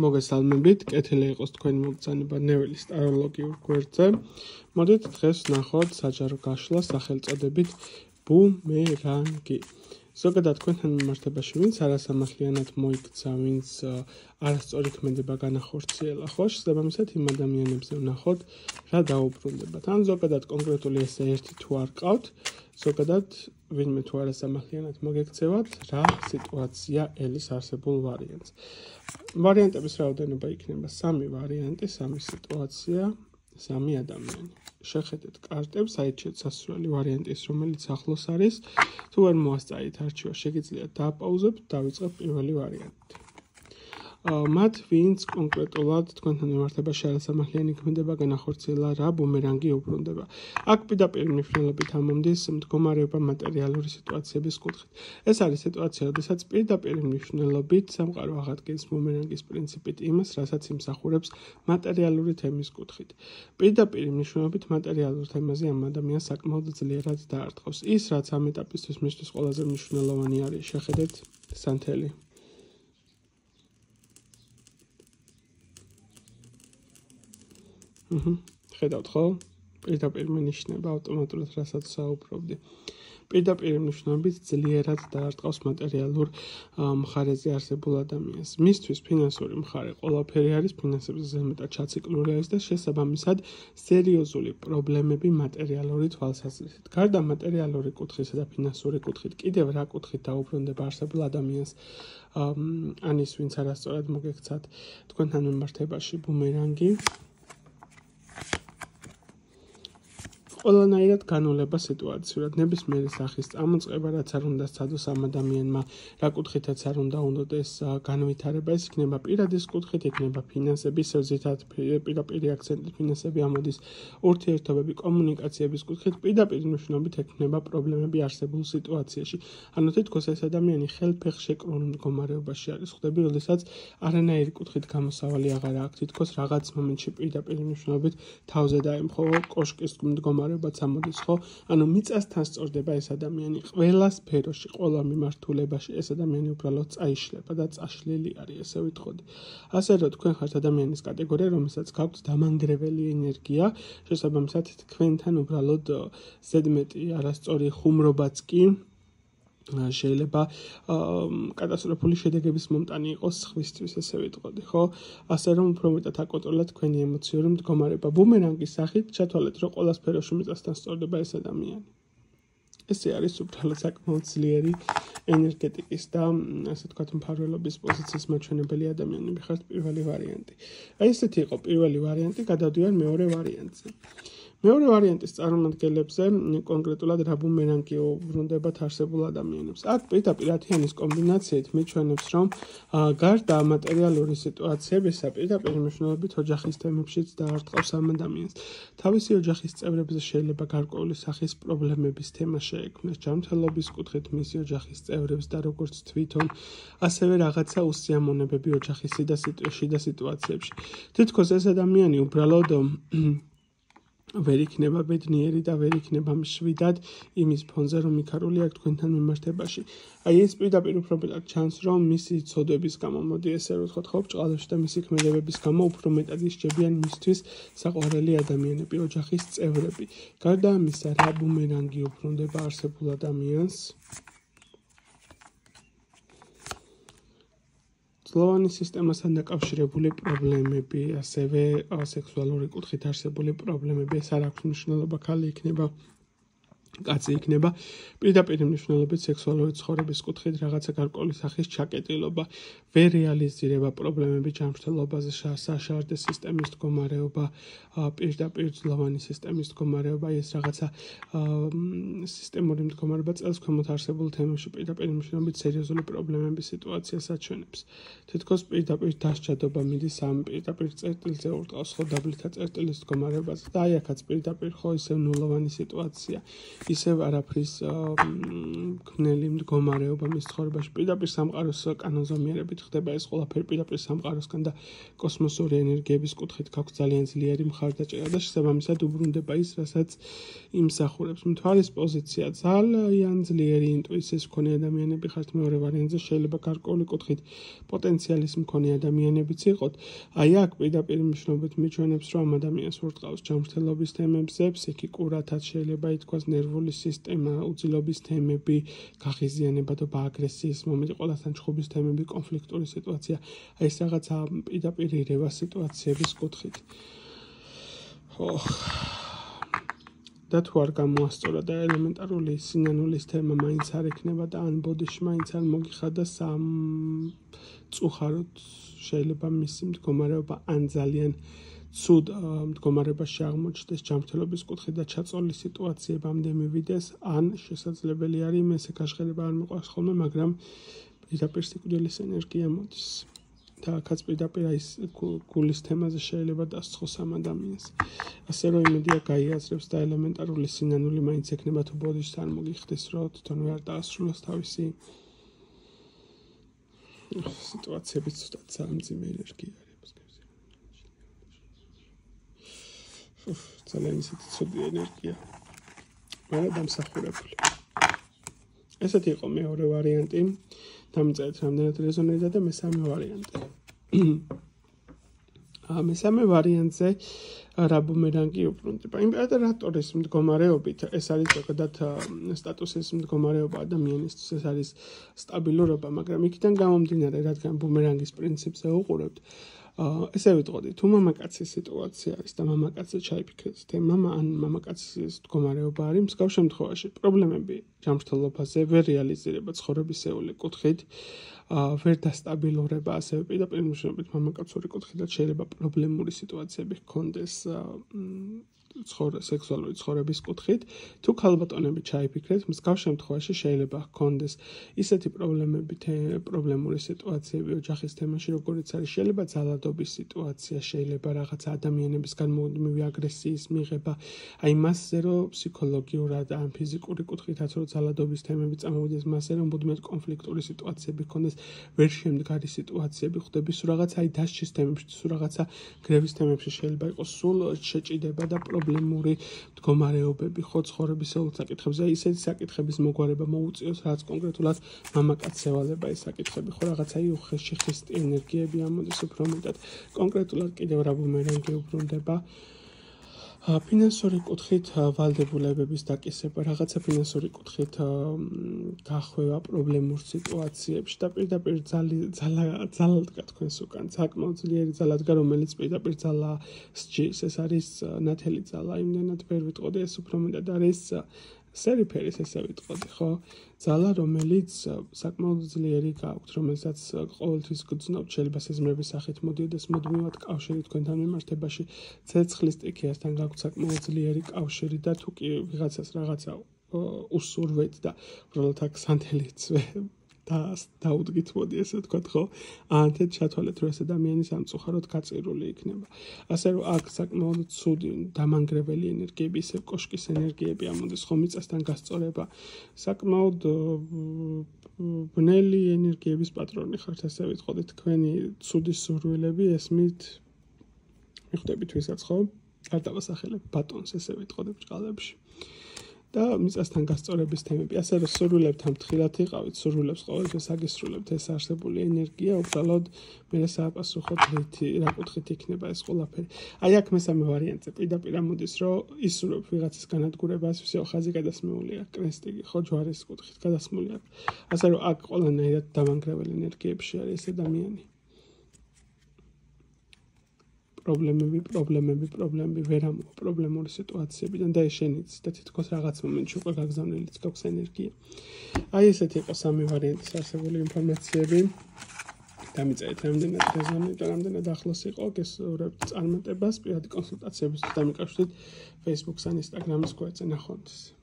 მოგესალმებით, კეთილი იყოს თქვენი მოგზაურობა ნეველის ტაროლოგიურ გვერდზე. მოდით დღეს ვნახოთ საჯარო გაშლა სახელწოდებით ბუმერანგი. ზოგადად თქვენთან მიმართებაში ვინც არასამართლიანად მოიქცა, ვინც არასწორი ქმედება განახორციელა, ხო, შესაბამისად იმ ადამიანებზე ვნახოთ რა დაუბრუნდებათ. ან ზოგადად კონკრეტული ესე ერთი თუ არ ყავთ, ზოგადად ვინმე თუ არასამართლიანად მოგექცევათ, რა სიტუაცია ელის არსებულ ვარიანტს. ვარიანტების რაოდენობა იქნება 3 ვარიანტი, 3 სიტუაცია, 3 ადამიანი. შეხედეთ კარტებს, აიჩეთ სასურველი ვარიანტი ის, რომელიც ახლოს არის. თუ ვერ მოასწარით არჩევა, შეგიძლიათ დააპაუზოთ, დავიწყოთ პირველი ვარიანტი. მათ ვინც კონკრეტულად თქვენთან მიმართებაში არასამართლიანი ქმედება განახორციელა, რა ბუმერანგი უბრუნდება. აქ პირდაპირ მნიშვნელობით ამომდის მდგომარეობა მატერიალური სიტუაციების კუთხით. ეს არის სიტუაცია, როდესაც პირდაპირ მნიშვნელობით სამყარო აღადგენს ბუმერანგის პრინციპით იმას, რასაც იმსახურებს მატერიალური თემის კუთხით. პირდაპირ მნიშვნელობით მატერიალურ თემაზე ამ ადამიანს საკმაოდ ძლიერად დაარტყავს. ის, რაც ამ ეტაპისთვის მისთვის ყველაზე მნიშვნელოვანი არის, შეხედეთ სანთელი. ხედავთ ხო? პირდაპირ მინიშნება ავტომატურად რასაც საუბრობდი. პირდაპირ მნიშვნელობით ძლიერად დაარტყავს მატერიალურ მხარეზე არსებულ ადამიანს. მისთვის ფინანსური მხარე ყველაფერი არის, ფინანსებზე ზედმეტად ჩაციკლური არის და შესაბამისად სერიოზული პრობლემები მატერიალური თვალსაზრისით. გარდა მატერიალური კუთხისა და ფინანსური კუთხით, კიდევ რა კუთხით დაუბრუნდება არსებულ ადამიანს ან ის, ვინც არასწორად მოგექცათ თქვენთან მიმართებაში ბუმერანგი. ყველანაირად განოლება სიტუაციურად, ნებისმიერი სახის წამოწყება, რაც არ უნდა სცადოს ამ ადამიანმა, რა კუთხითაც არ უნდა უნდოდეს განვითარება, ეს იქნება პირადის კუთხით, იქნება ფინანსები, ზოგადად პირდაპირი აქცენტი ფინანსები ამოდის, ურთიერთობები, კომუნიკაციების კუთხით, პირდაპირ მნიშვნელობით ექნება პრობლემები არსებულ სიტუაციაში. ანუ თითქოს ეს ადამიანი ხელფეხშეკრულ მდგომარეობაში არის, ხვდები, როდესაც არანაირი კუთხით გამოსავალი აღარ აქვს, თითქოს რაღაც მომენტში პირდაპირ მნიშვნელობით თავზე დაემხო კოშკის მდგომარეობა ამოდის ხო? ანუ მიწასთან სწორდება ეს ადამიანი ყველა სფეროში, ყველა მიმართულებაში ეს ადამიანი უბრალოდ წაიშლება და წაშლილი არის, ესე ვიტყოდი. ასე რომ თქვენ ხართ ადამიანის კატეგორია, რომელსაც გაქვთ დამანგრეველი ენერგია, შესაბამისად თქვენთან უბრალოდ ზედმეტი არასწორი ხუმრობაც კი შეიძლება კატასტროფული შედეგების მომტანი იყოს სხვისთვის, ესე ვიტყოდი, ხო? ასე რომ უფრო მეტად აკონტროლოთ თქვენი ემოციური მდგომარეობა. ბუმერანგის სახით ჩათვალეთ, რომ ყველა სფეროში მიწასთან სწორდება ეს ადამიანი. ესე არის უბრალოდ საკმაოდ ძლიერი ენერგეტიკის და ასე ვთქვათ, მფარველობის პოზიციის მაჩვენებელი ადამიანები ხართ პირველი ვარიანტი. აი ესეთი იყო პირველი ვარიანტი, გადავდივარ მეორე ვარიანტზე. მეორე ვარიანტის წარმომადგენლებზე კონკრეტულად რა ბუმერანგი უბრუნდებათ არსებულ ადამიანებს. აქ პირდაპირ 10-იანის კომბინაციით მიჩვენებს, რომ გარდა მატერიალური სიტუაციებისა, პირდაპირ მნიშვნელობით ოჯახის თემებშიც დაარტყავს ამ ადამიანს. თავისი ოჯახის წევრებზე შეიძლება გარკვეული სახის პრობლემების თემა შეექმნას ჯანმრთელობის კუთხით მისი ოჯახის წევრებს და როგორც თვითონ, ასევე რაღაცა უსიამოვნებები ოჯახის შიდა სიტუაციებში. თითქოს ეს ადამიანი უბრალოდ ვერ იქნება ბედნიერი და ვერ იქნება მშვიდად იმის ფონზე, რომ იქარული აქვს თქვენთან მიმართებაში. აი ეს პირდაპირ უფრო მეტად ჩანს, რომ მისი ცოდვების გამო, მოდი ესე ვთქვათ, ხო, ბჭყალებში და მისი ქმედებების გამო უფრო მეტად ისჯებიან მისთვის საყვარელი ადამიანები, ოჯახის წევრები. გარდა ამისა, რა ბუმერანგი უბრუნდება არსებულ ადამიანს? ძლოვანი სისტემასთან დაკავშირებული პრობლემები, ასევე სექსუალური კუთხით არსებული პრობლემები, ეს არ აქვს მნიშვნელობა, ქალი იქნება, კაცი იქნება, პირდაპირ მნიშვნელობით სექსუალური ცხოვრების კუთხით რაღაცა გარკვეული სახის ჩაკეტილობა, ვერ რეალიზირება პრობლემები ჯანმრთელობაზე, საშარდე სისტემის მდგომარეობა, პირდაპირ ძლოვანი სისტემის მდგომარეობა, ეს რაღაცა სისტემური მდგომარეობა წელს ქვემოთ არსებულ თემებში პირდაპირ მნიშვნელობით სერიოზული პრობლემების სიტუაციას აჩვენებს. თითქოს პირდაპირ დასჯადობა მიდის ამ პირდაპირ წერტილზე ურტყავს ხო დაბლითა წერტილის მდგომარეობაზე და აი აქაც პირდაპირ ხო ისევ ნულოვანი სიტუაცია. ისევ არაფრის ქმნელი მდგომარეობა მის ცხოვრებაში პირდაპირ სამყაროს კანონზომიერებით ხდება ეს ყველაფერი პირდაპირ სამყაროსგან და კოსმოსური ენერგიების კუთხით გაქვს ძალიან ძლიერი მხარდაჭერა და შესაბამისად უბრუნდება ის, რასაც იმსახურებს. მთვარის პოზიცია ძალიან ძლიერი ინტუიციის მქონე ადამიანები ხართ, მეორე ვარიანტზე შეიძლება გარკვეული კუთხით პოტენციალის მქონე ადამიანებიც იყოთ. აი აქ პირდაპირ მნიშვნელობით მიჩვენებს, რომ ადამიანს ურტყავს ჯანმრთელობის თემებზე, ფსიქიკურათაც შეიძლება ითქვას ნერვული სისტემა, უძილობის თემები, გაღიზიანებადობა, აგრესიის მომენტი, ყველასთან ჩხუბის თემები, კონფლიქტური სიტუაცია, აი ეს რაღაცა პირდაპირ ირევა სიტუაციების კუთხით. და თუ არ გამოასწორა და ელემენტარული სინანულის თემა მაინც არ ექნება და ან ბოდიში მაინც არ მოგიხადა სამწუხაროდ შეიძლება მისი მდგომარეობა ან ძალიან ცუდ მდგომარეობაში აღმოჩნდეს ჯანმრთელობის კუთხით და წაწოლილი სიტუაციებამდე მივიდეს, ან შესაძლებელი არის მესე გაშღერება არ მიყვარს ხოლმე, მაგრამ პირდაპირ სიკვდილის ენერგია მოდის. და აქაც პირდაპირ ის გულის თემაზე შეიძლება დასცხოს ამ ადამიანს. ასე რომ იმედია გაიაზრებს და ელემენტარული სინანული მაინც ექნება თუ ბოდიშს არ მოგიხდეს, რომ თვითონვე არ დაასრულოს თავისი სიტუაციები ცოტა სამძიმე ენერგია არის. ძალიან ისეთი ცუდი ენერგია. მაგრამ დამსახურებული. ესეთი იყო მეორე ვარიანტი. დამწერეთ რამდენად რეზონირდა და მესამე ვარიანტი. მესამე ვარიანტზე რა ბუმერანგი უბრუნდება. იმპერატორის მდგომარეობით ეს არის ზოგადად სტატუსის მდგომარეობა ადამიანისთვის, ეს არის სტაბილურობა, მაგრამ იქიდან გამომდინარე, რადგან ბუმერანგის პრინციპზე უყურებთ, ესე ვიტყოდი, თუ მამაკაცის სიტუაცია არის და მამაკაცზე ჩაიფიქრეთ თემა, ან მამაკაცის მდგომარეობა არის, მსგავს შემთხვევაში პრობლემები ჯანმრთელობაზე ვერ რეალიზირება ცხოვრებისეული კუთხით, ვერ დასტაბილურება, ასევე პირდაპირ მნიშვნელობით მამაკაცური კუთხითაც შეიძლება პრობლემური სიტუაციები ჰქონდეს სექსუალური ცხოვრების კუთხით. თუ ქალბატონები ჩაიფიქრეთ, მსგავს შემთხვევაში შეიძლება ჰქონდეს ისეთი პრობლემური სიტუაციები ოჯახის თემაში, როგორიც არის შეიძლება ძალადობის სიტუაცია, შეიძლება რაღაცა ადამიანებისგან მუდმივი აგრესიის მიღება, აი მასზე რომ ფსიქოლოგიურად ან ფიზიკური კუთხითაც რომ ძალადობის თემები წამოვიდეს, მასზე რომ მუდმივად კონფლიქტური სიტუაციები ჰქონდეს, ვერ შემდგარი სიტუაციები ხვდები, სულ რაღაცა აი დასჯის თემებში, სულ რაღაცა გრევის თემებში შეიძლება იყოს სულ შეჭიდება და პრობლემური მდგომარეობები ხო ცხოვრებისეულ საკითხებზე, აი ისეთი საკითხების მოგვარება მოუწიოს, რაც კონკრეტულად მამაკაცს ევალება ეს საკითხები, ხო რაღაცა უხეში ხისტი ენერგიები ამოდის უფრო მეტად. კონკრეტულად კიდევ რა ბუმერანგი უბრუნდება. ფინანსური კუთხით ვალდებულებების დაკისება, რაღაცა ფინანსური კუთხით გახვევა პრობლემურ სიტუაციებში და პირდაპირ ძალადგა თქვენს უკან, საკმაოდ ძლიერი ძალადგა, რომელიც პირდაპირ ძალა სჯის, ეს არის ნათელი ძალა, იმდენად ვერ ვიტყოდი, ეს უფრო მეტად არის სერიფერის ესე ვიტყოდი, ხო? ძალა, რომელიც საკმაოდ ძლიერი გააქვთ, რომელსაც ყოველთვის გძნობთ, შეიძლება სიზმრების სახით მოდიოდეს მუდმივად კავშირი თქვენთან მიმართებაში, ცეცხლის სტიქიასთან გაქვთ საკმაოდ ძლიერი კავშირი და თუ კი ვიღაცას რაღაცა უსურვეთ და უბრალოდ აქ სანთელიც და დაუდგით მოდი ესე ვთქვათ, ხო? ანთეთ ჩათვალეთ, რომ ეს ადამიანი სამწუხაროდ გაწირული იქნება. ასე რომ აქ საკმაოდ ცუდი დამანგრეველი ენერგიები, ისე კოშკის ენერგიები ამოდის, ხო, მიწასთან გასწორება. საკმაოდ ბნელი ენერგიების პატრონი ხართ, ასე ვიტყოდი, თქვენი ცუდი სურვილები ესმით მიხვდებით ვისაც, ხო? არ დავასახელებ ბატონს, ესე ვიტყოდი ბჭყალებში. და მიწასთან გასწორების თემები, ასე რომ სურვილებთან ფრთხილად იყავით, სურვილებს ყოველთვის აგისრულებთ ეს არსებული ენერგია, უბრალოდ მე სააპასუხოდ რა კუთხით იქნება ეს ყველაფერი. აი აქ მესამე ვარიანტზე პირდაპირ ამოდის, რომ ისურვებ ვიღაცის განადგურებას, всё ხაზი გადასმეული აქვს, კრესტიგი, ხო, ჯვარის კუთხით გადასმული აქვს. ასე რომ აქ ყველანაირად დამანგრეველ ენერგიებში არის ეს ადამიანი. პრობლემები, ვერ ამოვა პრობლემური სიტუაციებიდან და ეშენიც და თითქოს რაღაც მომენტში უკვე გაგზავნილიც გაქვს ენერგია. აი ესეთი იყო სამი ვარიანტის არსებული ინფორმაციები. დამიწერეთ რამდენად რეზონირდა, რამდენად ახლოს იყო, გესურვებთ წარმატებას, პირადი კონსულტაციებისთვის დამიკავშირდით Facebook-ს ან Instagram-ის გვერდზე ნახვამდის.